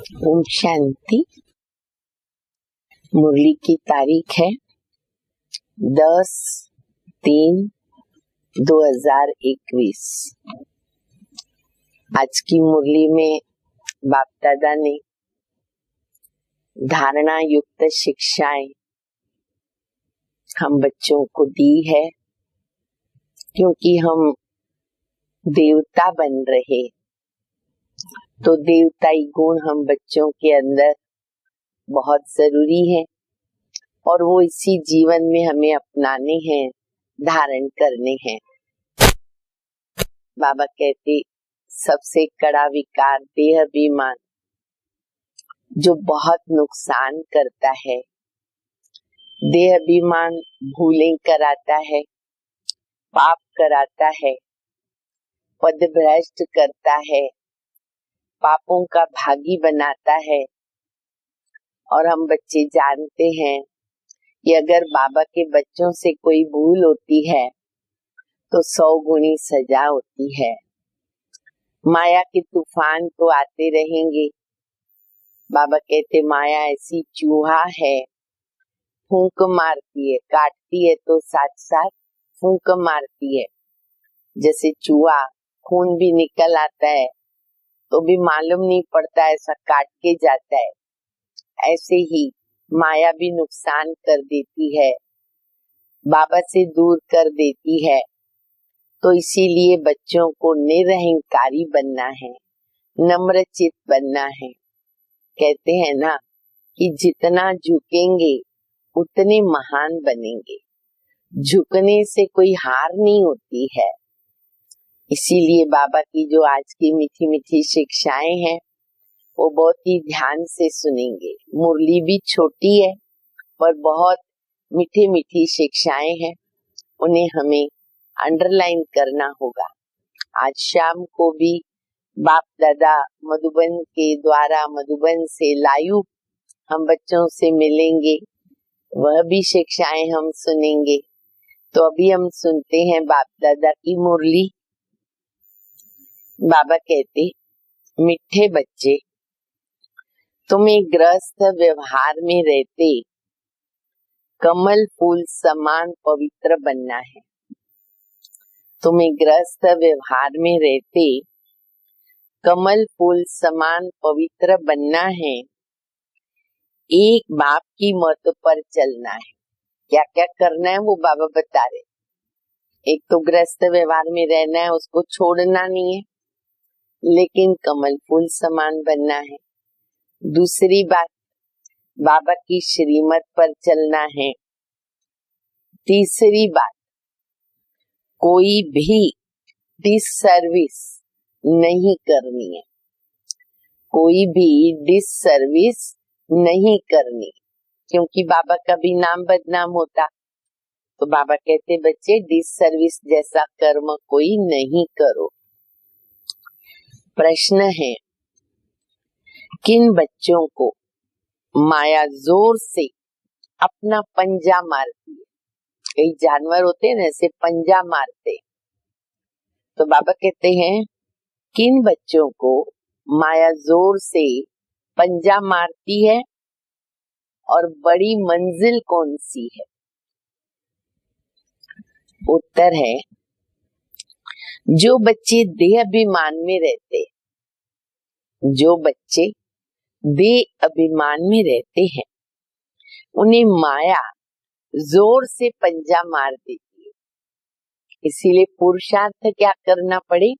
ओम शांति। मुरली की तारीख है 10/3/2021। आज की मुरली में बाप दादा ने धारणा युक्त शिक्षाएं हम बच्चों को दी है, क्योंकि हम देवता बन रहे तो देवताई गुण हम बच्चों के अंदर बहुत जरूरी है और वो इसी जीवन में हमें अपनाने हैं, धारण करने हैं। बाबा कहते सबसे कड़ा विकार देह अभिमान, जो बहुत नुकसान करता है। देह अभिमान भूलें कराता है, पाप कराता है, पदभ्रष्ट करता है, पापों का भागी बनाता है। और हम बच्चे जानते हैं कि अगर बाबा के बच्चों से कोई भूल होती है तो 100 गुनी सजा होती है। माया के तूफान तो आते रहेंगे। बाबा कहते माया ऐसी चूहा है, फूंक मारती है, काटती है तो साथ साथ फूंक मारती है। जैसे चूहा खून भी निकल आता है तो भी मालूम नहीं पड़ता, ऐसा काट के जाता है। ऐसे ही माया भी नुकसान कर देती है, बाबा से दूर कर देती है। तो इसीलिए बच्चों को निरहंकारी बनना है, नम्र चित्त बनना है। कहते हैं ना कि जितना झुकेंगे उतने महान बनेंगे। झुकने से कोई हार नहीं होती है। इसीलिए बाबा की जो आज की मीठी मीठी शिक्षाएं हैं वो बहुत ही ध्यान से सुनेंगे। मुरली भी छोटी है पर बहुत मीठी मीठी शिक्षाएं हैं, उन्हें हमें अंडरलाइन करना होगा। आज शाम को भी बाप दादा मधुबन के द्वारा, मधुबन से लाइव हम बच्चों से मिलेंगे, वह भी शिक्षाएं हम सुनेंगे। तो अभी हम सुनते हैं बाप दादा की मुरली। बाबा कहते मीठे बच्चे, तुम्हें गृहस्थ व्यवहार में रहते कमल फूल समान पवित्र बनना है। तुम्हें गृहस्थ व्यवहार में रहते कमल फूल समान पवित्र बनना है। एक बाप की मत पर चलना है। क्या क्या करना है वो बाबा बता रहे। एक तो गृहस्थ व्यवहार में रहना है, उसको छोड़ना नहीं है, लेकिन कमल फूल समान बनना है। दूसरी बात, बाबा की श्रीमत पर चलना है। तीसरी बात, कोई भी डिससर्विस नहीं करनी है। कोई भी डिससर्विस नहीं करनी, क्योंकि बाबा का भी नाम बदनाम होता। तो बाबा कहते बच्चे डिससर्विस जैसा कर्म कोई नहीं करो। प्रश्न है, किन बच्चों को माया जोर से अपना पंजा मारती है? कई जानवर होते हैं ना, ऐसे पंजा मारते। तो बाबा कहते हैं किन बच्चों को माया जोर से पंजा मारती है और बड़ी मंजिल कौन सी है? उत्तर है, जो बच्चे देह अभिमान में रहते, जो बच्चे देह अभिमान में रहते हैं उन्हें माया जोर से पंजा मार देती है। इसीलिए पुरुषार्थ क्या करना पड़े?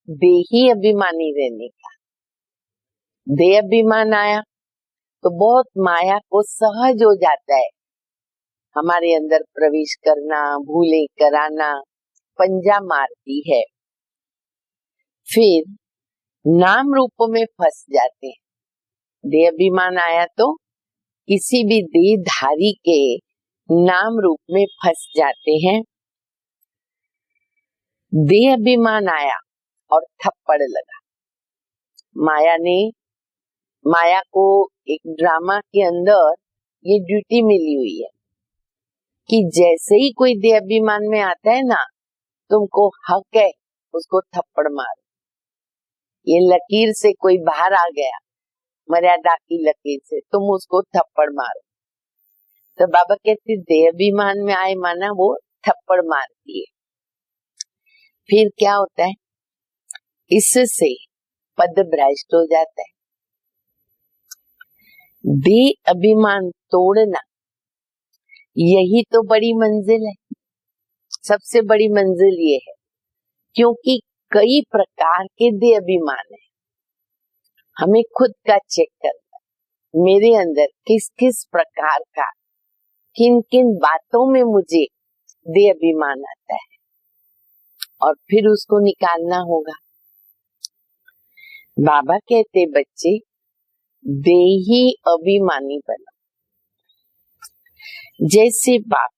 देही अभिमानी रहने का। देह अभिमान आया तो बहुत माया को सहज हो जाता है हमारे अंदर प्रवेश करना, भूले कराना, पंजा मारती है। फिर नाम रूप में फंस जाते हैं। देह अभिमान आया तो किसी भी देहधारी के नाम रूप में फंस जाते हैं। देह अभिमान आया और थप्पड़ लगा। माया को एक ड्रामा के अंदर ये ड्यूटी मिली हुई है कि जैसे ही कोई देह अभिमान में आता है ना, तुमको हक है उसको थप्पड़ मारो। ये लकीर से कोई बाहर आ गया, मर्यादा की लकीर से, तुम उसको थप्पड़ मारो। तो बाबा कहते देह अभिमान में आए माना वो थप्पड़ मारती है। फिर क्या होता है, इससे पद भ्रष्ट हो जाता है। देह अभिमान तोड़ना यही तो बड़ी मंजिल है, सबसे बड़ी मंजिल ये है, क्योंकि कई प्रकार के देह अभिमान है। हमें खुद का चेक करना, मेरे अंदर किस किस प्रकार का, किन किन बातों में मुझे देह अभिमान आता है, और फिर उसको निकालना होगा। बाबा कहते बच्चे देही अभिमानी बनो। जैसे बाप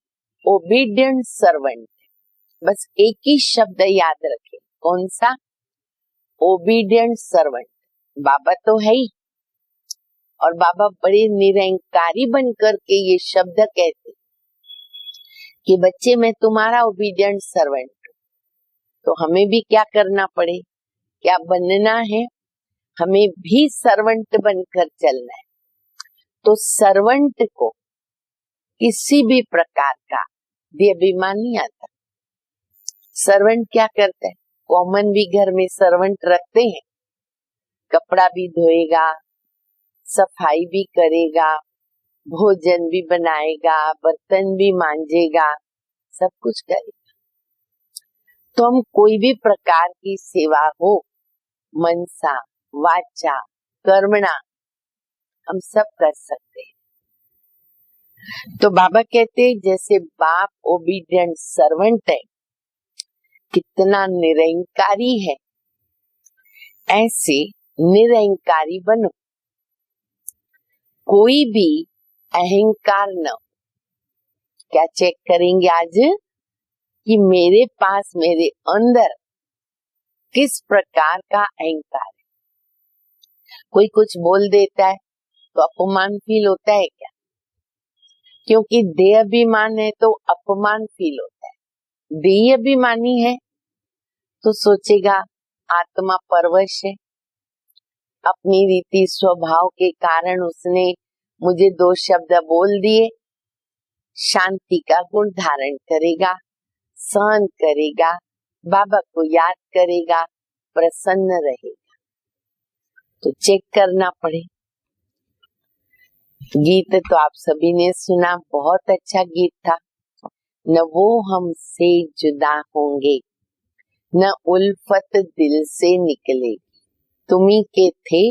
ओबीडियंट सर्वेंट, बस एक ही शब्द याद रखें, कौन सा? Obedient servant. बाबा तो है ही, और बाबा बड़े निरंकारी बनकर के ये शब्द कहते कि बच्चे मैं तुम्हारा ओबीडियंट सर्वेंट हूँ। तो हमें भी क्या करना पड़े, क्या बनना है? हमें भी सर्वेंट बनकर चलना है। तो सर्वेंट को किसी भी प्रकार का अभिमान नहीं आता। सर्वेंट क्या करता है? कॉमन भी घर में सर्वेंट रखते हैं, कपड़ा भी धोएगा, सफाई भी करेगा, भोजन भी बनाएगा, बर्तन भी मांजेगा, सब कुछ करेगा। तो हम कोई भी प्रकार की सेवा हो, मनसा वाचा कर्मणा, हम सब कर सकते हैं। तो बाबा कहते हैं जैसे बाप ओबीडियंट सर्वेंट है, कितना निरंकारी है, ऐसे निरंकारी बनो। कोई भी अहंकार न। क्या चेक करेंगे आज कि मेरे पास, मेरे अंदर किस प्रकार का अहंकार है। कोई कुछ बोल देता है तो अपमान फील होता है क्या? क्योंकि देह अभिमान है तो अपमान फील होता है। देह अभिमानी है तो सोचेगा आत्मा परवश है, अपनी रीति स्वभाव के कारण उसने मुझे 2 शब्द बोल दिए। शांति का गुण धारण करेगा, सहन करेगा, बाबा को याद करेगा, प्रसन्न रहेगा। तो चेक करना पड़े। गीत तो आप सभी ने सुना, बहुत अच्छा गीत था। न वो हमसे जुदा होंगे, न उल्फत दिल से निकलेगी। तुम्ही के थे,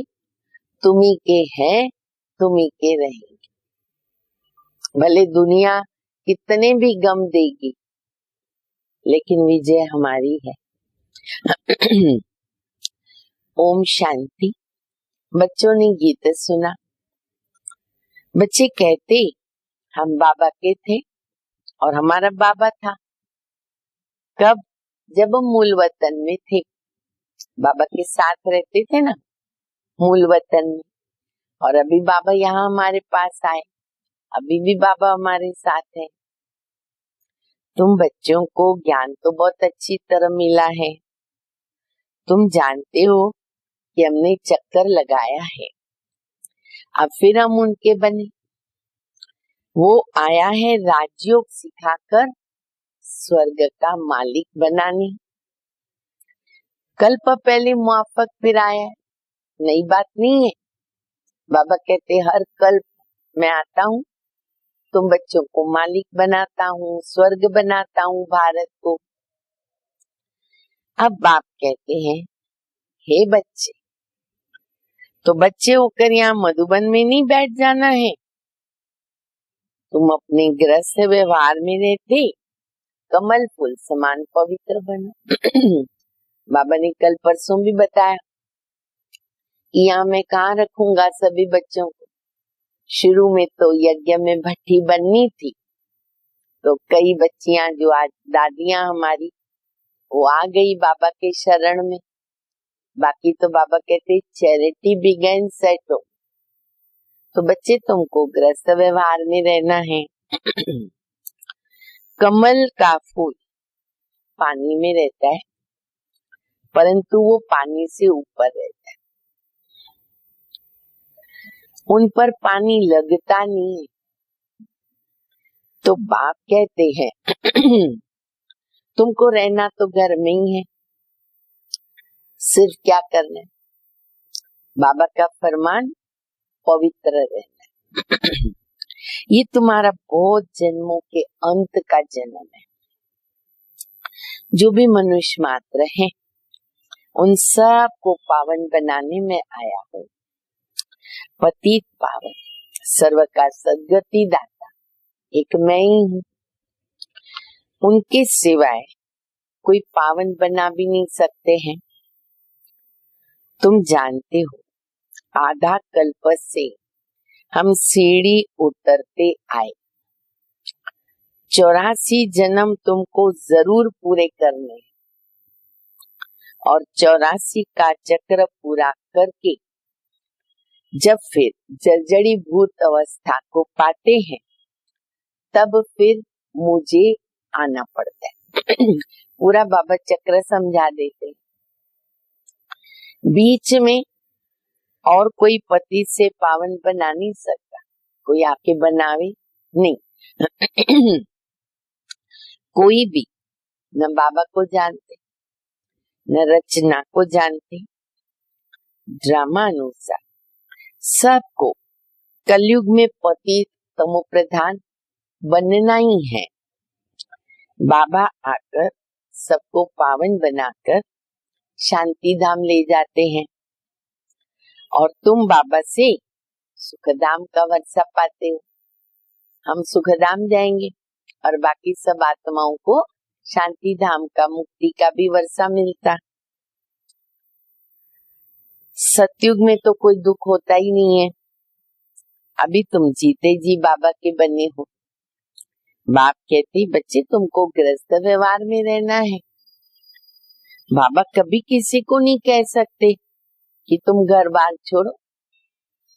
तुम्ही के हैं, तुम्ही के रहेंगे। भले दुनिया कितने भी गम देगी, लेकिन विजय हमारी है। ओम शांति। बच्चों ने गीत सुना। बच्चे कहते हम बाबा के थे और हमारा बाबा था। कब? जब हम मूल वतन में थे, बाबा के साथ रहते थे ना मूल वतन में। और अभी बाबा यहाँ हमारे पास आए, अभी भी बाबा हमारे साथ है। तुम बच्चों को ज्ञान तो बहुत अच्छी तरह मिला है। तुम जानते हो कि हमने चक्कर लगाया है, अब फिर हम उनके बने। वो आया है राजयोग सिखाकर स्वर्ग का मालिक बनाने। कल्प पहले मुआफक फिर आया है, नई बात नहीं है। बाबा कहते हर कल्प मैं आता हूँ, तुम बच्चों को मालिक बनाता हूँ, स्वर्ग बनाता हूँ भारत को। अब बाप कहते हैं हे बच्चे, तो बच्चे होकर यहाँ मधुबन में नहीं बैठ जाना है। तुम अपने गृहस्थ व्यवहार में रहते कमल फूल समान पवित्र बनो। बाबा ने कल परसों भी बताया कि यहाँ मैं कहाँ रखूंगा सभी बच्चों को। शुरू में तो यज्ञ में भट्टी बननी थी, तो कई बच्चियां जो आज दादियां हमारी, वो आ गई बाबा के शरण में। बाकी तो बाबा कहते चैरिटी बिगिंस एट होम। तो बच्चे तुमको गृहस्थ व्यवहार में रहना है। कमल का फूल पानी में रहता है, परंतु वो पानी से ऊपर रहता है। उन पर पानी लगता नहीं है। तो बाप कहते हैं तुमको रहना तो घर में ही है, सिर्फ क्या करना है, बाबा का फरमान पवित्र रहना। ये तुम्हारा बहुत जन्मों के अंत का जन्म है। जो भी मनुष्य मात्र हैं, उन सब को पावन बनाने में आया हूँ। पतित पावन, सर्व का सद्गति दाता एक मैं ही हूँ। उनके सिवाय कोई पावन बना भी नहीं सकते हैं। तुम जानते हो, आधा कल्प से हम सीढ़ी उतरते आए। 84 जन्म तुमको जरूर पूरे करने हैं और 84 का चक्र पूरा करके जब फिर जर्जरी भूत अवस्था को पाते हैं, तब फिर मुझे आना पड़ता है। पूरा बाबा चक्र समझा देते हैं। बीच में और कोई पति से पावन बना नहीं सकता, कोई आके बनावे नहीं। कोई भी न बाबा को जानते न रचना को जानते। ड्रामा अनुसार सबको कलयुग में पतित तमो प्रधान बनना ही है। बाबा आकर सबको पावन बनाकर शांति धाम ले जाते हैं और तुम बाबा से सुखधाम का वर्षा पाते हो। हम सुखधाम जाएंगे और बाकी सब आत्माओं को शांति धाम का, मुक्ति का भी वर्षा मिलता। सतयुग में तो कोई दुख होता ही नहीं है। अभी तुम जीते जी बाबा के बने हो। बाप कहते बच्चे तुमको गृहस्थ व्यवहार में रहना है। बाबा कभी किसी को नहीं कह सकते कि तुम घर बार छोड़ो।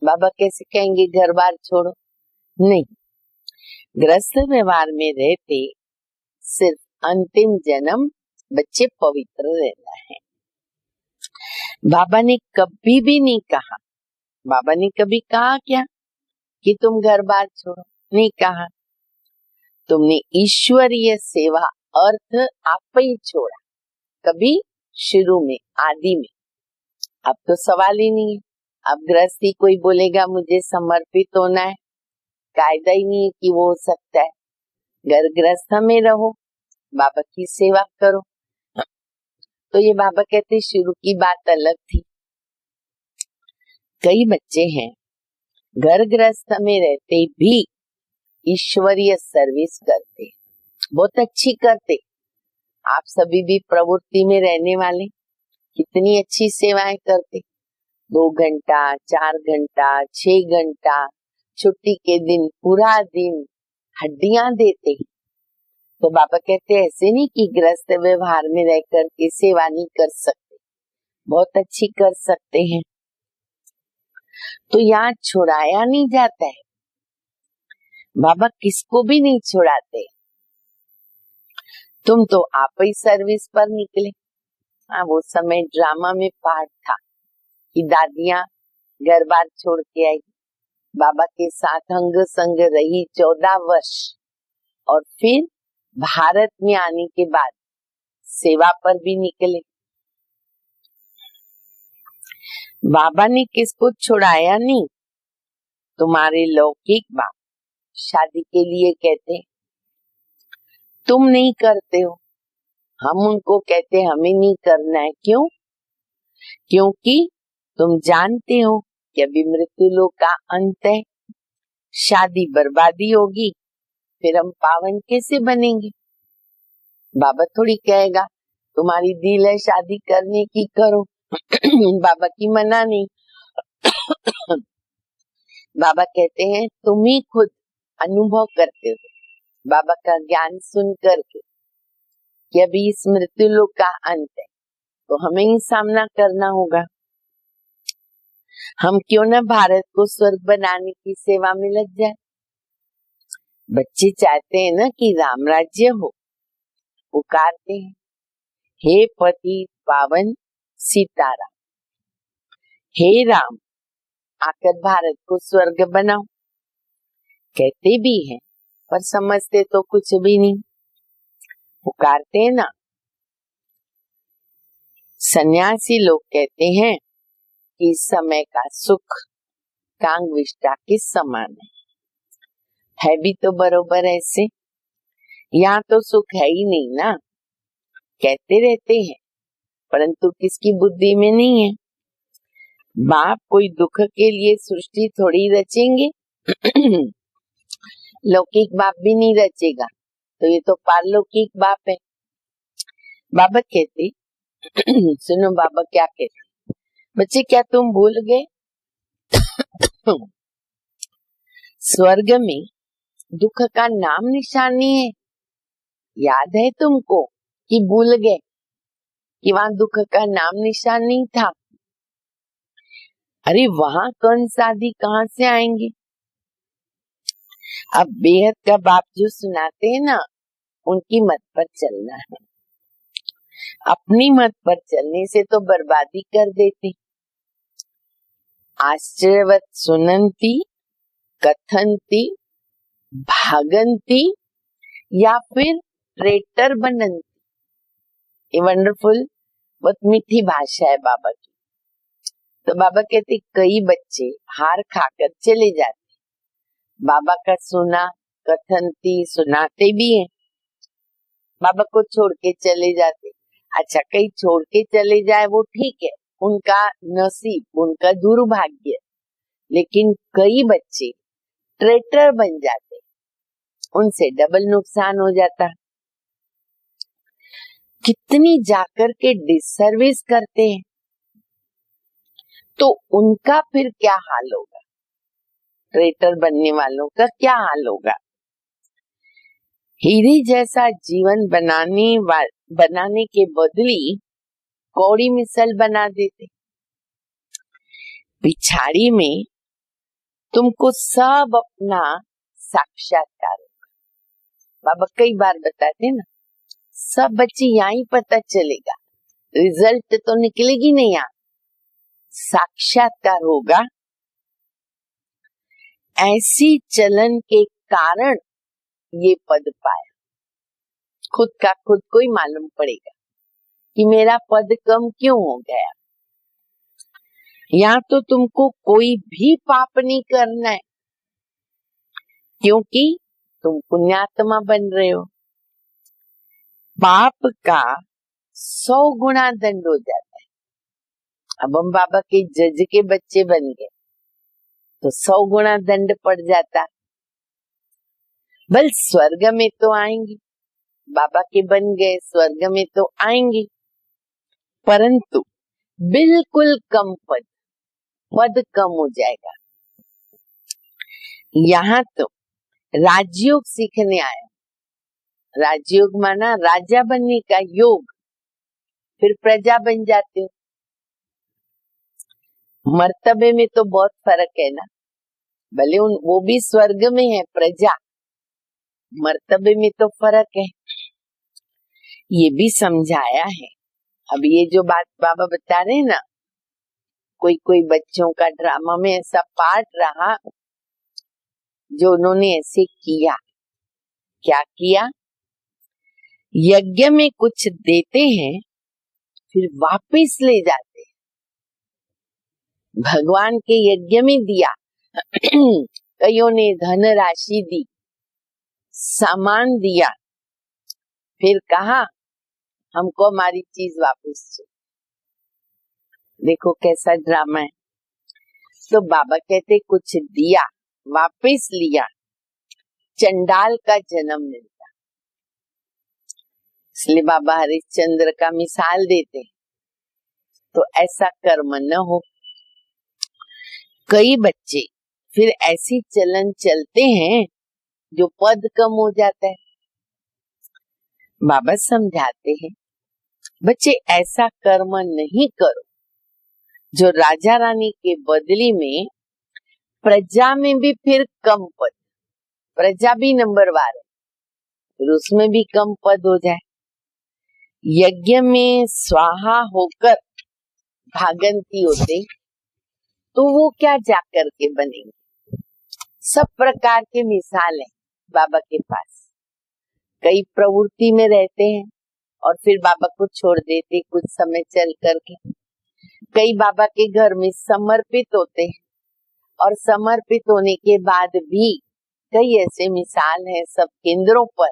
बाबा कैसे कहेंगे घर बार छोड़ो? नहीं, गृहस्थ व्यवहार में रहते सिर्फ अंतिम जन्म बच्चे पवित्र रहना है। बाबा ने कभी भी नहीं कहा, बाबा ने कभी कहा क्या कि तुम घर बार छोड़ो? नहीं कहा। तुमने ईश्वरीय सेवा अर्थ आप ही छोड़ा, कभी शुरू में आदि में। अब तो सवाल ही नहीं है। अब गृहस्थी कोई बोलेगा मुझे समर्पित होना है, कायदा ही नहीं है कि वो हो सकता है। घर गृहस्थ में रहो, बाबा की सेवा करो। तो ये बाबा कहते शुरू की बात अलग थी। कई बच्चे हैं घर गृहस्थ में रहते भी ईश्वरीय सर्विस करते, बहुत अच्छी करते। आप सभी भी प्रवृत्ति में रहने वाले कितनी अच्छी सेवाएं करते। 2 घंटा, 4 घंटा, 6 घंटा, छुट्टी के दिन पूरा दिन हड्डियां देते। तो बाबा कहते ऐसे नहीं कि गृहस्थ व्यवहार में रह करके सेवा नहीं कर सकते, बहुत अच्छी कर सकते हैं। तो यहाँ छुड़ाया नहीं जाता है। बाबा किसको भी नहीं छुड़ाते। तुम तो आप ही सर्विस पर निकले। हाँ, वो समय ड्रामा में पार्ट था कि दादियां घर बार छोड़ के आई, बाबा के साथ अंग संग रही 14 वर्ष और फिर भारत में आने के बाद सेवा पर भी निकले। बाबा ने किसको छुड़ाया नहीं। तुम्हारे लौकिक बाप शादी के लिए कहते तुम नहीं करते हो, हम उनको कहते हमें नहीं करना है। क्यों? क्योंकि तुम जानते हो कि अभी मृत्यु लोक का अंत है, शादी बर्बादी होगी, फिर हम पावन कैसे बनेंगे। बाबा थोड़ी कहेगा तुम्हारी दिल है शादी करने की, करो। बाबा की मना नहीं। बाबा कहते हैं तुम ही खुद अनुभव करते हो बाबा का ज्ञान सुन करके कि अभी इस मृत्यु लोक का अंत है, तो हमें ही सामना करना होगा। हम क्यों न भारत को स्वर्ग बनाने की सेवा में लग जाए। बच्चे चाहते हैं ना कि राम राज्य हो, पुकारते हैं हे पति पावन सीताराम, हे राम आकर भारत को स्वर्ग बनाओ। कहते भी हैं पर समझते तो कुछ भी नहीं। पुकारते हैं ना, सन्यासी लोग कहते हैं कि समय का सुख कांग विष्टा के समान है भी तो बरोबर ऐसे। यहाँ तो सुख है ही नहीं ना, कहते रहते हैं परंतु किसकी बुद्धि में नहीं है। बाप कोई दुख के लिए सृष्टि थोड़ी रचेंगे लौकिक बाप भी नहीं रचेगा, तो ये तो पारलौकिक बाप है। बाबा कहते सुनो बाबा क्या कहते, बच्चे क्या तुम भूल गए स्वर्ग में दुख का नाम निशान नहीं है। याद है तुमको कि भूल गए कि वहां दुख का नाम निशान नहीं था। अरे वहां कंस आदि कहाँ से आएंगे। अब बेहद का बाप जो सुनाते हैं ना, उनकी मत पर चलना है। अपनी मत पर चलने से तो बर्बादी कर देते। आश्चर्यवत सुनंती कथंती भागंती या फिर ट्रेटर बनंती। ये वंडरफुल बहुत मीठी भाषा है बाबा की। तो बाबा कहते कई बच्चे हार खाकर चले जाते, बाबा का सुना कथंती सुनाते भी हैं, बाबा को छोड़ के चले जाते। अच्छा कहीं छोड़ के चले जाए वो ठीक है, उनका नसीब उनका दुर्भाग्य, लेकिन कई बच्चे ट्रेटर बन जाते, उनसे डबल नुकसान हो जाता। कितनी जाकर के डिसर्विस करते हैं, तो उनका फिर क्या हाल होगा, ट्रेटर बनने वालों का क्या हाल होगा। हीरे जैसा जीवन बनाने के बदली कौड़ी मिसल बना देते। पिछाड़ी में तुमको सब अपना साक्षात्कार होगा। बाबा कई बार बताते ना, सब बच्चे यहाँ ही पता चलेगा, रिजल्ट तो निकलेगी नहीं, यहाँ साक्षात्कार होगा। ऐसी चलन के कारण ये पद पाया। खुद का खुद को ही मालूम पड़ेगा कि मेरा पद कम क्यों हो गया। यहाँ तो तुमको कोई भी पाप नहीं करना है, क्योंकि तुम पुण्यात्मा बन रहे हो। पाप का 100 गुना दंड हो जाता है। अब हम बाबा के जज के बच्चे बन गए तो 100 गुना दंड पड़ जाता। बल स्वर्ग में तो आएंगे, बाबा के बन गए स्वर्ग में तो आएंगे, परंतु बिल्कुल कम पद कम हो जाएगा। यहाँ तो राजयोग सीखने आया। राजयोग माना राजा बनने का योग, फिर प्रजा बन जाते हो। मर्तबे में तो बहुत फर्क है ना, भले वो भी स्वर्ग में है प्रजा, मर्तबे में तो फर्क है। ये भी समझाया है। अब ये जो बात बाबा बता रहे हैं ना, कोई कोई बच्चों का ड्रामा में ऐसा पार्ट रहा जो उन्होंने ऐसे किया। क्या किया, यज्ञ में कुछ देते हैं फिर वापस ले जाते हैं। भगवान के यज्ञ में दिया कईयों ने धन राशि दी, सामान दिया, फिर कहा हमको हमारी चीज वापस चाहिए। देखो कैसा ड्रामा है। तो बाबा कहते कुछ दिया वापस लिया, चंडाल का जन्म मिलता। इसलिए बाबा हरिश्चंद्र का मिसाल देते, तो ऐसा कर्म न हो। कई बच्चे फिर ऐसी चलन चलते हैं जो पद कम हो जाता है। बाबा समझाते हैं बच्चे ऐसा कर्म नहीं करो जो राजा रानी के बदली में प्रजा में भी फिर कम पद, प्रजा भी नंबरवार है फिर उसमें भी कम पद हो जाए। यज्ञ में स्वाहा होकर भागंती होते तो वो क्या जा करके बनेंगे। सब प्रकार के मिसाल है बाबा के पास। कई प्रवृत्ति में रहते हैं और फिर बाबा को छोड़ देते कुछ समय चल करके। कई बाबा के घर में समर्पित होते हैं और समर्पित होने के बाद भी कई ऐसे मिसाल हैं सब केंद्रों पर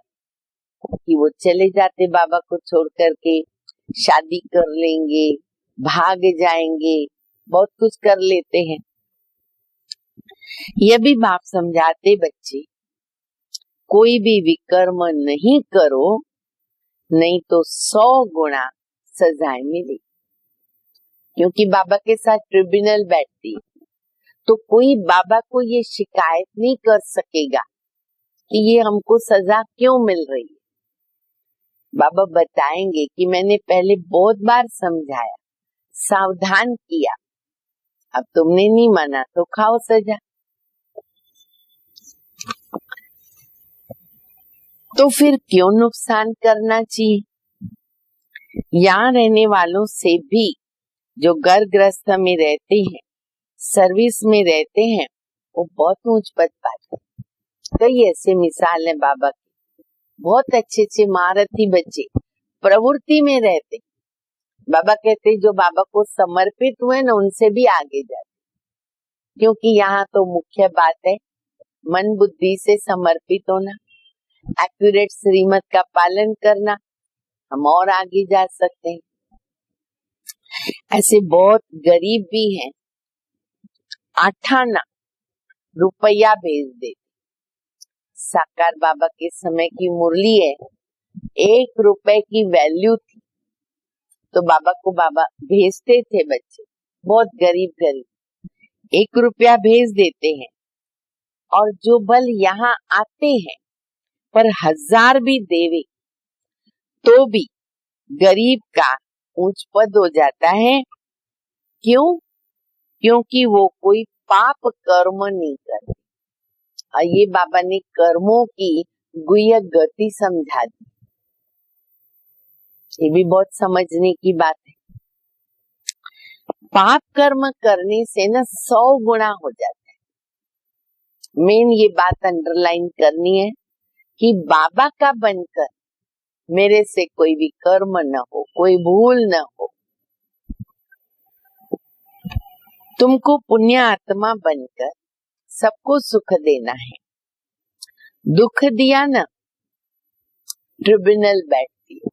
कि वो चले जाते बाबा को छोड़ करके, शादी कर लेंगे, भाग जाएंगे, बहुत कुछ कर लेते हैं। यह भी बाप समझाते बच्चे, कोई भी विकर्म नहीं करो, नहीं तो 100 गुना सजाएं मिलेगी। क्योंकि बाबा के साथ ट्रिब्यूनल बैठती है, तो कोई बाबा को ये शिकायत नहीं कर सकेगा कि ये हमको सजा क्यों मिल रही है। बाबा बताएंगे कि मैंने पहले बहुत बार समझाया, सावधान किया, अब तुमने नहीं माना तो खाओ सजा। तो फिर क्यों नुकसान करना चाहिए। यहाँ रहने वालों से भी जो घर गृहस्थ में रहते हैं, सर्विस में रहते हैं, वो बहुत ऊंच पद पाते। कई ऐसे मिसाल है बाबा की। बहुत अच्छे अच्छे महारथी बच्चे प्रवृत्ति में रहते। बाबा कहते जो बाबा को समर्पित हुए ना उनसे भी आगे जाते, क्योंकि यहाँ तो मुख्य बात है मन बुद्धि से समर्पित होना, एक्यूरेट श्रीमत का पालन करना, हम और आगे जा सकते हैं। ऐसे बहुत गरीब भी हैं, 8 आना रुपया भेज दे। साकार बाबा के समय की मुरली है, 1 रुपए की वैल्यू थी, तो बाबा को बाबा भेजते थे बच्चे, बहुत गरीब 1 रुपया भेज देते हैं। और जो बल यहाँ आते हैं पर 1000 भी देवे तो भी गरीब का ऊंच पद हो जाता है। क्यों? क्योंकि वो कोई पाप कर्म नहीं करते। और ये बाबा ने कर्मों की गुह्य गति समझा दी। ये भी बहुत समझने की बात है। पाप कर्म करने से ना 100 गुना हो जाता है। मेन ये बात अंडरलाइन करनी है कि बाबा का बनकर मेरे से कोई भी कर्म न हो, कोई भूल न हो। तुमको पुण्य आत्मा बनकर सबको सुख देना है। दुख दिया ना, ट्रिब्यूनल बैठती है।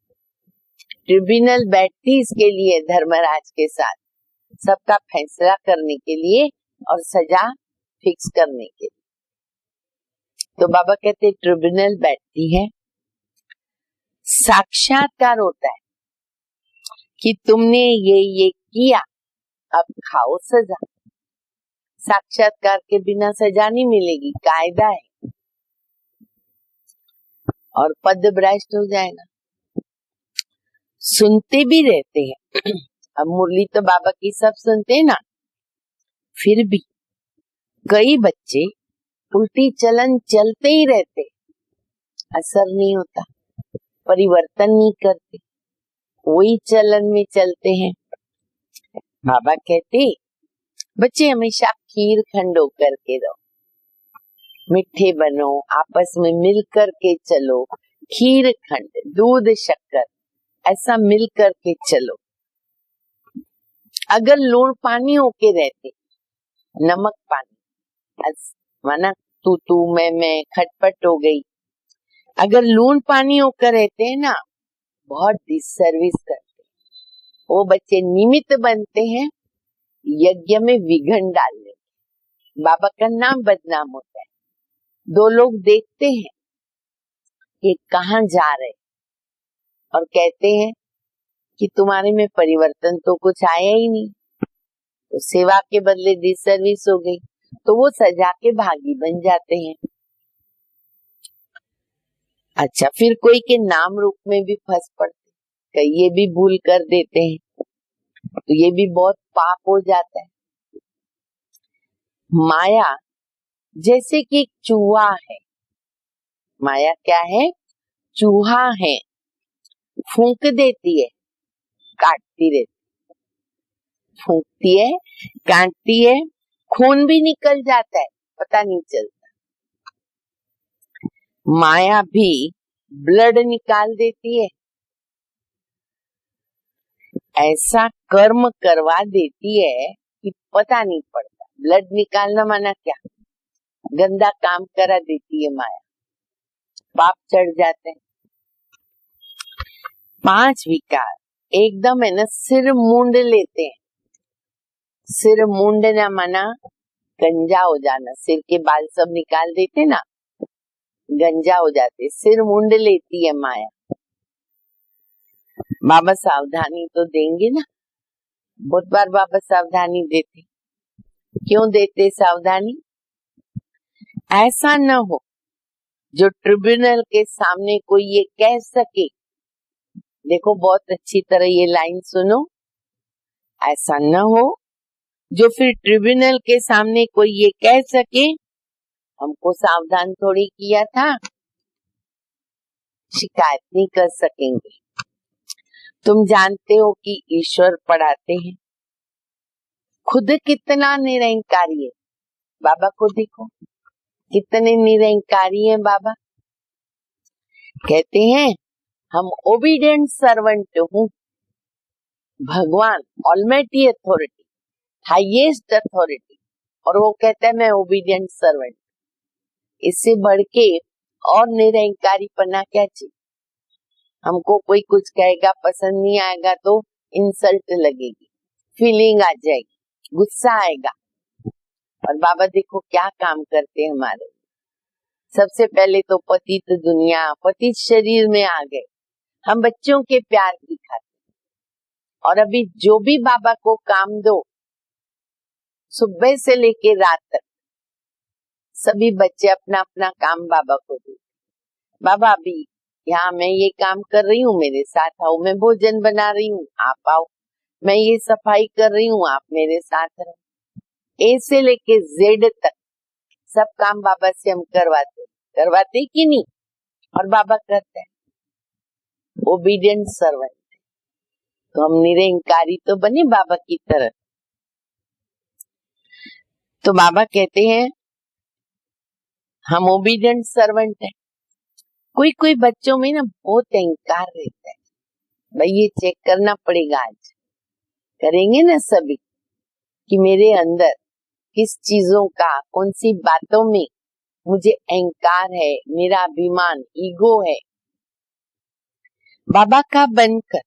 ट्रिब्यूनल बैठती इसके लिए धर्मराज के साथ, सबका फैसला करने के लिए और सजा फिक्स करने के लिए। तो बाबा कहते ट्रिब्यूनल बैठती है, साक्षात्कार होता है कि तुमने ये किया, अब खाओ सजा। साक्षात्कार के बिना सजा नहीं मिलेगी, कायदा है, और पद भ्रष्ट हो जाएगा। सुनते भी रहते हैं। अब मुरली तो बाबा की सब सुनते हैं ना, फिर भी कई बच्चे उल्टी चलन चलते ही रहते, असर नहीं होता, परिवर्तन नहीं करते, वही चलन में चलते हैं। बाबा कहते बच्चे हमेशा खीर खंडो करके रहो, मिठे बनो, आपस में मिल कर के चलो, खीर खंड, दूध शक्कर ऐसा मिल कर के चलो। अगर लूण पानी होके रहते, नमक पानी, माना तू मैं खटपट हो गई। अगर लूण पानी होकर रहते हैं ना, बहुत डिसर्विस करते, वो बच्चे निमित्त बनते हैं यज्ञ में विघ्न डालने। बाबा का नाम बदनाम होता है। 2 लोग देखते हैं कि कहाँ जा रहे और कहते हैं कि तुम्हारे में परिवर्तन तो कुछ आया ही नहीं, तो सेवा के बदले डिसर्विस हो गई, तो वो सजा के भागी बन जाते हैं। अच्छा, फिर कोई के नाम रूप में भी फंस पड़ते, कई ये भी भूल कर देते हैं, तो ये भी बहुत पाप हो जाता है। माया जैसे कि चूहा है। माया क्या है? चूहा है, फूंक देती है, काटती रहती, फूंकती है, काटती है, खून भी निकल जाता है, पता नहीं चलता। माया भी ब्लड निकाल देती है, ऐसा कर्म करवा देती है कि पता नहीं पड़ता। ब्लड निकालना माना क्या, गंदा काम करा देती है माया, पाप चढ़ जाते हैं। 5 विकार एकदम है ना, सिर मूंड लेते हैं। सिर मूंडना माना गंजा हो जाना, सिर के बाल सब निकाल देते ना, गंजा हो जाते, सिर मूंड लेती है माया। बाबा सावधानी तो देंगे ना, बहुत बार बाबा सावधानी देते। क्यों देते सावधानी? ऐसा न हो जो ट्रिब्यूनल के सामने कोई ये कह सके, देखो बहुत अच्छी तरह ये लाइन सुनो, ऐसा न हो जो फिर ट्रिब्यूनल के सामने कोई ये कह सके हमको सावधान थोड़ी किया था, शिकायत नहीं कर सकेंगे। तुम जानते हो कि ईश्वर पढ़ाते हैं, खुद कितना निरंकारी है। बाबा को देखो कितने निरंकारी हैं बाबा। कहते हैं हम ओबीडिएंट सर्वेंट हूँ, भगवान ऑलमाइटी अथॉरिटी, हाईएस्ट अथॉरिटी, और वो कहता है मैं ओबीडिएंट सर्वेंट। इससे बढ़ के और निरंकारी पना क्या चाहिए? हमको कोई कुछ कहेगा, पसंद नहीं आएगा तो इंसल्ट लगेगी, फीलिंग आ जाएगी, गुस्सा आएगा। और बाबा देखो क्या काम करते हैं हमारे। सबसे पहले तो पतित दुनिया, पतित शरीर में आ गए, हम बच्चों के प्यार की खातिर। और अभी जो भी बाबा को काम दो, सुबह से लेके रात तक सभी बच्चे अपना अपना काम बाबा को दो। बाबा अभी यहाँ मैं ये काम कर रही हूँ, मेरे साथ आओ, मैं भोजन बना रही हूँ, आप आओ, मैं ये सफाई कर रही हूँ, आप मेरे साथ रहो। ए से लेके जेड तक सब काम बाबा से हम करवाते कि नहीं? और बाबा करते हैं, ओबीडिएंट सर्वेंट। तो हम निरंकारी तो बने बाबा की तरह। तो बाबा कहते हैं हम ओबीडिएंट सर्वेंट हैं। कोई कोई बच्चों में ना बहुत अहंकार रहता है, भाई ये चेक करना पड़ेगा, आज करेंगे ना सभी कि मेरे अंदर किस चीजों का, कौन सी बातों में मुझे अहंकार है, मेरा अभिमान, ईगो है। बाबा का बनकर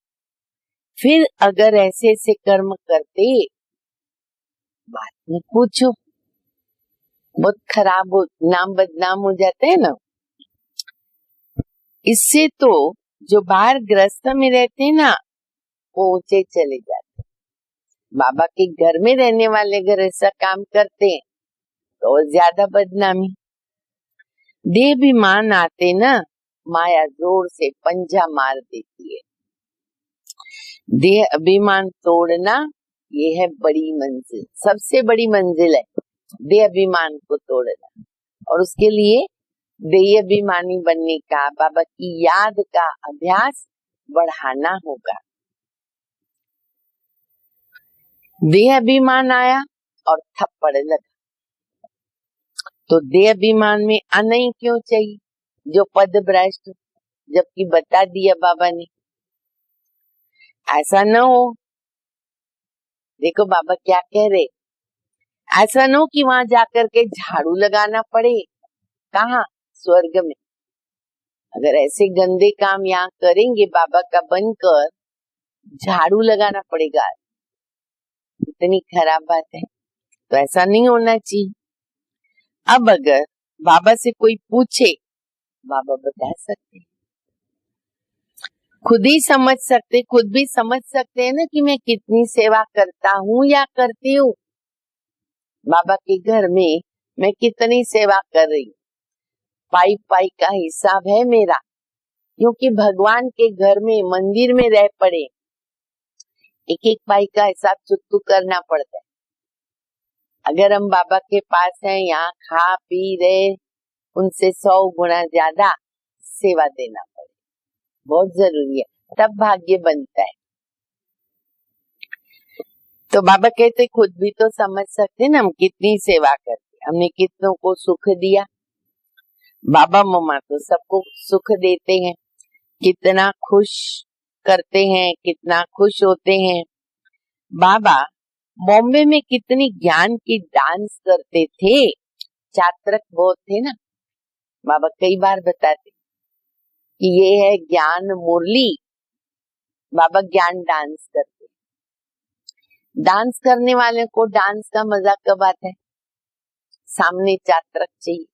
फिर अगर ऐसे ऐसे कर्म करते, बात में पूछो, बहुत खराब हो, नाम बदनाम हो जाता है ना। इससे तो जो बाहर गृहस्थ में रहते हैं ना, वो ऊंचे चले जाते। बाबा के घर में रहने वाले अगर ऐसा काम करते हैं तो ज्यादा बदनामी। देहाभिमान आते ना, माया जोर से पंजा मार देती है। देह अभिमान तोड़ना ये है बड़ी मंजिल, सबसे बड़ी मंजिल है देह अभिमान को तोड़ना। और उसके लिए देह अभिमानी बनने का, बाबा की याद का अभ्यास बढ़ाना होगा। देह अभिमान आया और थप्पड़ लगा, तो देह अभिमान में आना ही क्यों चाहिए जो पद भ्रष्ट, जबकि बता दिया बाबा ने। ऐसा न हो, देखो बाबा क्या कह रहे, ऐसा न हो कि वहां जाकर के झाड़ू लगाना पड़े। कहाँ? स्वर्ग में। अगर ऐसे गंदे काम यहाँ करेंगे बाबा का बनकर, झाड़ू लगाना पड़ेगा, इतनी खराब बात है। तो ऐसा नहीं होना चाहिए। अब अगर बाबा से कोई पूछे, बाबा बता सकते, खुद ही समझ सकते, खुद भी समझ सकते हैं ना कि मैं कितनी सेवा करता हूँ या करती हूँ। बाबा के घर में मैं कितनी सेवा कर रही हूँ, पाई पाई का हिसाब है मेरा, क्योंकि भगवान के घर में, मंदिर में रह पड़े, एक एक पाई का हिसाब चुकतू करना पड़ता है। अगर हम बाबा के पास हैं, यहाँ खा पी रहे, उनसे 100 गुना ज्यादा सेवा देना पड़े, बहुत जरूरी है, तब भाग्य बनता है। तो बाबा कहते खुद भी तो समझ सकते ना हम कितनी सेवा करते, हमने कितनों को सुख दिया। बाबा मम्मा तो सबको सुख देते हैं, कितना खुश करते हैं, कितना खुश होते हैं। बाबा बॉम्बे में कितनी ज्ञान की डांस करते थे, चात्रक बहुत थे ना। बाबा कई बार बताते कि ये है ज्ञान मुरली। बाबा ज्ञान डांस करते, डांस करने वाले को डांस का मजा कब आता है? सामने चात्रक चाहिए,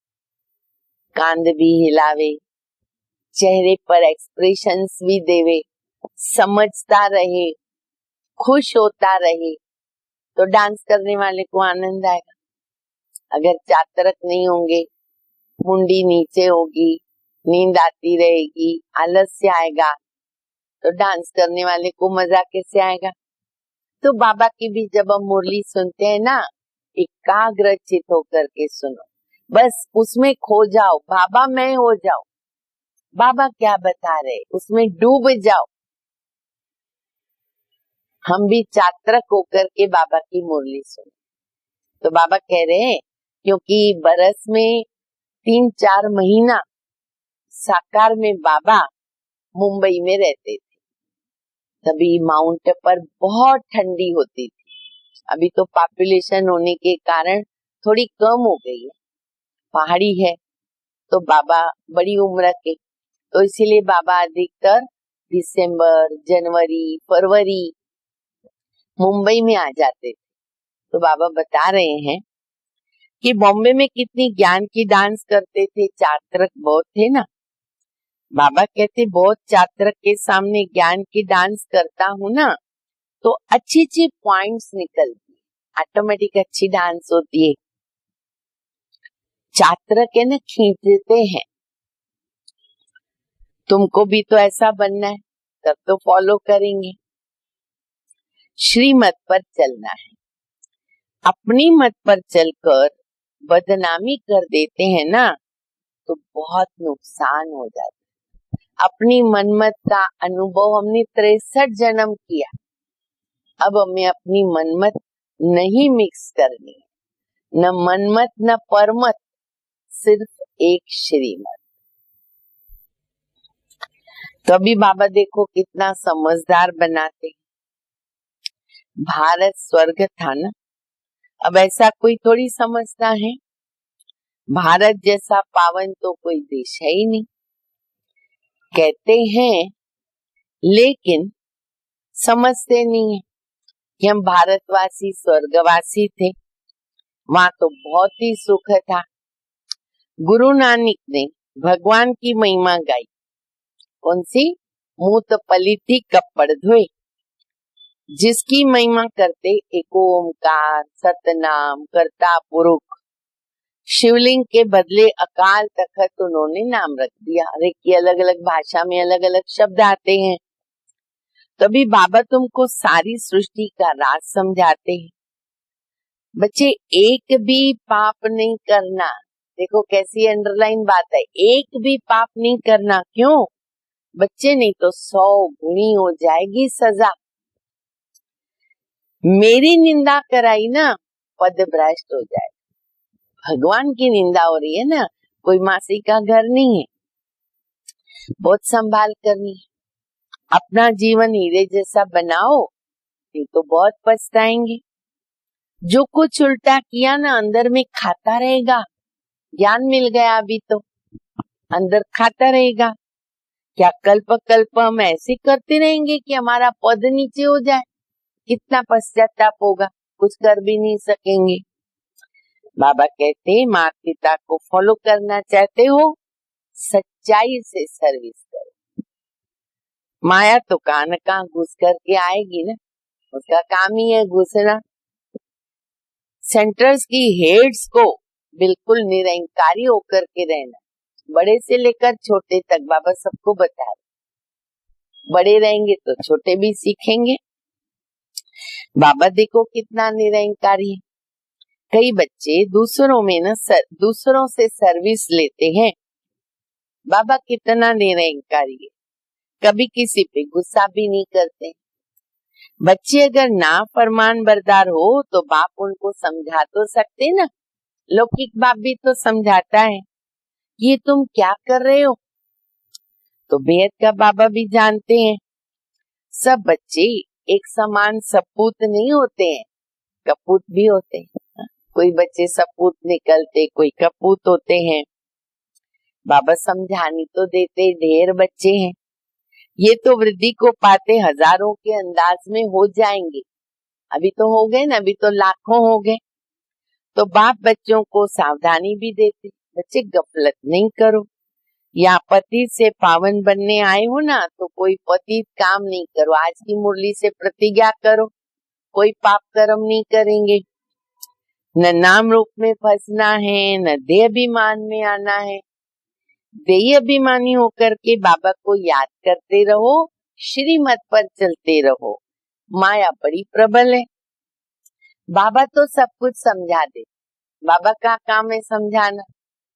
कांध भी हिलावे, चेहरे पर एक्सप्रेशंस भी देवे, समझता रहे, खुश होता रहे, तो डांस करने वाले को आनंद आएगा। अगर चात्रक नहीं होंगे, मुंडी नीचे होगी, नींद आती रहेगी, आलस्य आएगा, तो डांस करने वाले को मजा कैसे आएगा? तो बाबा की भी जब हम मुरली सुनते हैं ना, एकाग्रचित होकर के सुनो, बस उसमें खो जाओ, बाबा मैं हो जाओ, बाबा क्या बता रहे उसमें डूब जाओ। हम भी चात्रक होकर के बाबा की मुरली सुने। तो बाबा कह रहे हैं क्योंकि बरस में 3-4 महीना साकार में बाबा मुंबई में रहते थे, तभी माउंट पर बहुत ठंडी होती थी। अभी तो पॉपुलेशन होने के कारण थोड़ी कम हो गई है, पहाड़ी है, तो बाबा बड़ी उम्र के, तो इसीलिए बाबा अधिकतर दिसंबर, जनवरी, फरवरी मुंबई में आ जाते थे। तो बाबा बता रहे हैं कि बॉम्बे में कितनी ज्ञान की डांस करते थे, चात्रक बहुत थे ना। बाबा कहते बहुत चात्रक के सामने ज्ञान की डांस करता हूँ ना, तो अच्छी अच्छी पॉइंट्स निकलती, ऑटोमेटिक अच्छी डांस होती है। चात्रक है ना, खींचते हैं। तुमको भी तो ऐसा बनना है, तब तो फॉलो करेंगे। श्रीमत पर चलना है, अपनी मत पर चलकर बदनामी कर देते हैं ना, तो बहुत नुकसान हो जाता है। अपनी मनमत का अनुभव हमने 63 जन्म किया, अब हमें अपनी मनमत नहीं मिक्स करनी है, न मनमत न परमत, सिर्फ एक श्रीमत। तो अभी बाबा देखो कितना समझदार बनाते। भारत स्वर्ग था ना, अब ऐसा कोई थोड़ी समझता है। भारत जैसा पावन तो कोई देश है ही नहीं, कहते हैं लेकिन समझते नहीं है कि हम भारतवासी स्वर्गवासी थे, वहां तो बहुत ही सुख था। गुरु नानक ने भगवान की महिमा गाई, कौन सी? मूत पलिति कपड़ धोए, जिसकी महिमा करते एक ओमकार, सतनाम, कर्ता पुरुष, शिवलिंग के बदले अकाल तखत उन्होंने नाम रख दिया। हर एक की अलग अलग भाषा में अलग अलग शब्द आते हैं। तभी बाबा तुमको सारी सृष्टि का राज समझाते हैं। बच्चे एक भी पाप नहीं करना, देखो कैसी अंडरलाइन बात है, एक भी पाप नहीं करना। क्यों बच्चे? नहीं तो 100 गुनी हो जाएगी सजा। मेरी निंदा कराई ना, पद भ्रष्ट हो जाए। भगवान की निंदा हो रही है ना, कोई मासी का घर नहीं है। बहुत संभाल करनी है, अपना जीवन हीरे जैसा बनाओ, नहीं तो बहुत पछताएंगे। जो कुछ उल्टा किया ना, अंदर में खाता रहेगा। ज्ञान मिल गया अभी तो अंदर खाता रहेगा। क्या कल्प कल्प हम ऐसे करते रहेंगे कि हमारा पद नीचे हो जाए? कितना पश्चाताप होगा, कुछ कर भी नहीं सकेंगे। बाबा कहते माता पिता को फॉलो करना चाहते हो, सच्चाई से सर्विस करो। माया तो कहां न कहां घुस करके आएगी ना, उसका काम ही है घुसना। सेंटर्स की हेड्स को बिल्कुल निरंकारी होकर के रहना, बड़े से लेकर छोटे तक बाबा सबको बता रहे। बड़े रहेंगे तो छोटे भी सीखेंगे। बाबा देखो कितना निरंकारी है। कई बच्चे दूसरों में ना दूसरों से सर्विस लेते हैं। बाबा कितना निरंकारी है, कभी किसी पे गुस्सा भी नहीं करते। बच्चे अगर ना फरमान बरदार हो तो बाप उनको समझा तो सकते ना। लौकिक बाप भी तो समझाता है, ये तुम क्या कर रहे हो। तो बेहद का बाबा भी जानते हैं सब बच्चे एक समान सपूत नहीं होते हैं, कपूत भी होते हैं। कोई बच्चे सपूत निकलते, कोई कपूत होते हैं। बाबा समझानी तो देते, ढेर बच्चे हैं, ये तो वृद्धि को पाते हजारों के अंदाज में हो जाएंगे। अभी तो हो गए ना, अभी तो लाखों हो गए। तो बाप बच्चों को सावधानी भी देते, बच्चे गफलत नहीं करो। या पति से पावन बनने आए हो ना, तो कोई पतित काम नहीं करो। आज की मुरली से प्रतिज्ञा करो, कोई पाप कर्म नहीं करेंगे। न नाम रूप में फंसना है, न देह अभिमान में आना है। देह अभिमानी होकर के बाबा को याद करते रहो, श्रीमत पर चलते रहो। माया बड़ी प्रबल है, बाबा तो सब कुछ समझा दे। बाबा का काम है समझाना।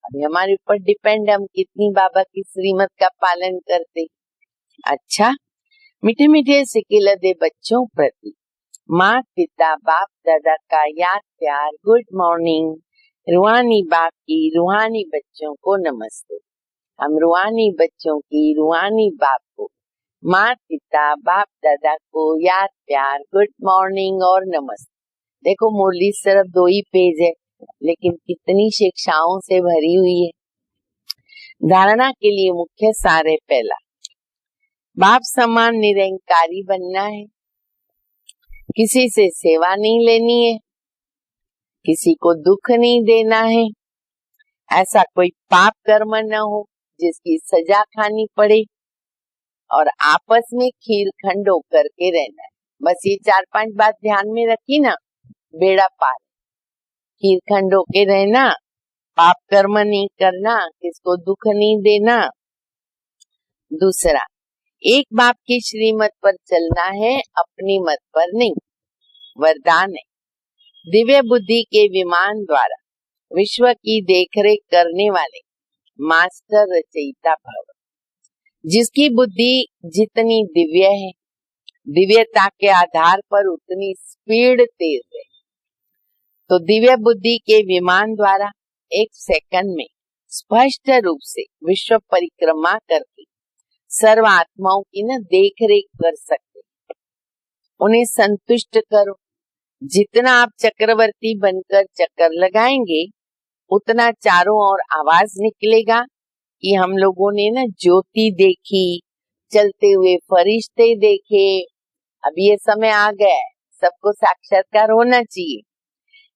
अभी हमारे ऊपर डिपेंड है हम कितनी बाबा की श्रीमत का पालन करते। अच्छा, मीठे मीठे सिकिल दे बच्चों प्रति माँ पिता बाप दादा का याद प्यार, गुड मॉर्निंग। रूहानी बाप की रूहानी बच्चों को नमस्ते। हम रूहानी बच्चों की रूहानी बाप को माँ पिता बाप दादा को याद प्यार, गुड मॉर्निंग और नमस्ते। देखो मुरली सिर्फ 2 ही पेज है, लेकिन कितनी शिक्षाओं से भरी हुई है। धारणा के लिए मुख्य सार है, पहला बाप समान निरंकारी बनना है, किसी से सेवा नहीं लेनी है, किसी को दुख नहीं देना है, ऐसा कोई पाप कर्म न हो जिसकी सजा खानी पड़े, और आपस में खीर खंड होकर के रहना है। बस ये 4-5 बात ध्यान में रखी ना, बेड़ा पार। खीर खंड होके रहना, पाप कर्म नहीं करना, किसको दुख नहीं देना। दूसरा, एक बाप की श्रीमत पर चलना है, अपनी मत पर नहीं। वरदान है, दिव्य बुद्धि के विमान द्वारा विश्व की देखरेख करने वाले मास्टर रचयिता भव। जिसकी बुद्धि जितनी दिव्य है, दिव्यता के आधार पर उतनी स्पीड तेज है। तो दिव्य बुद्धि के विमान द्वारा 1 सेकंड में स्पष्ट रूप से विश्व परिक्रमा करके सर्व आत्माओं की न देख रेख कर सकते, उन्हें संतुष्ट करो। जितना आप चक्रवर्ती बनकर चक्कर लगाएंगे, उतना चारों ओर आवाज निकलेगा कि हम लोगों ने न ज्योति देखी, चलते हुए फरिश्ते देखे। अब ये समय आ गया है, सबको साक्षात्कार होना चाहिए।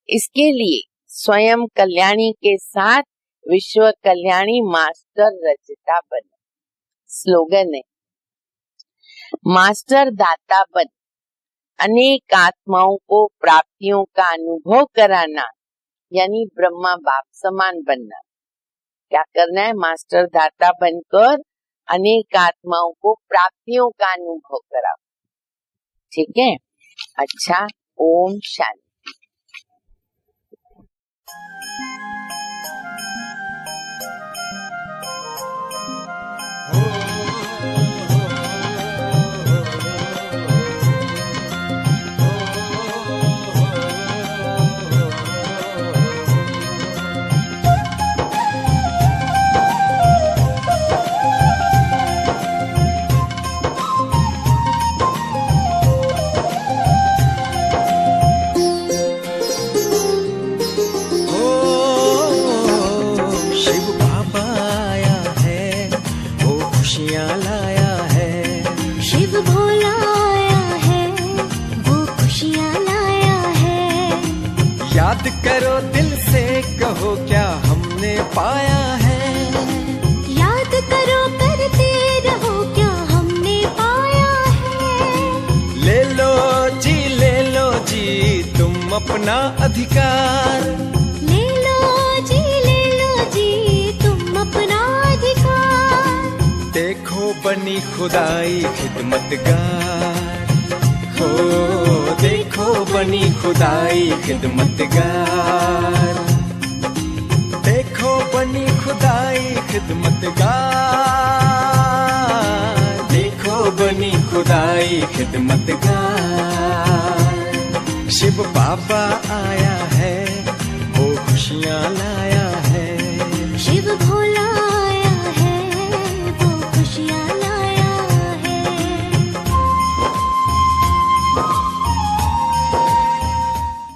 इसके लिए स्वयं कल्याणी के साथ विश्व कल्याणी मास्टर रचता बने। स्लोगन है, मास्टर दाता बन, अनेक आत्माओं को प्राप्तियों का अनुभव कराना, यानी ब्रह्मा बाप समान बनना। क्या करना है? मास्टर दाता बनकर अनेक आत्माओं को प्राप्तियों का अनुभव कराओ। ठीक है? अच्छा, ओम शांति। याद करो दिल से, कहो क्या हमने पाया है। याद करो करते रहो क्या हमने पाया है। ले लो जी तुम अपना अधिकार। ले लो जी तुम अपना अधिकार। देखो बनी खुदाई खिदमतगार, हो देखो बनी खुदाई खिदमतगार। देखो बनी खुदाई खिदमतगार, देखो बनी खुदाई खिदमतगार। शिव बाबा आया है, वो खुशियाँ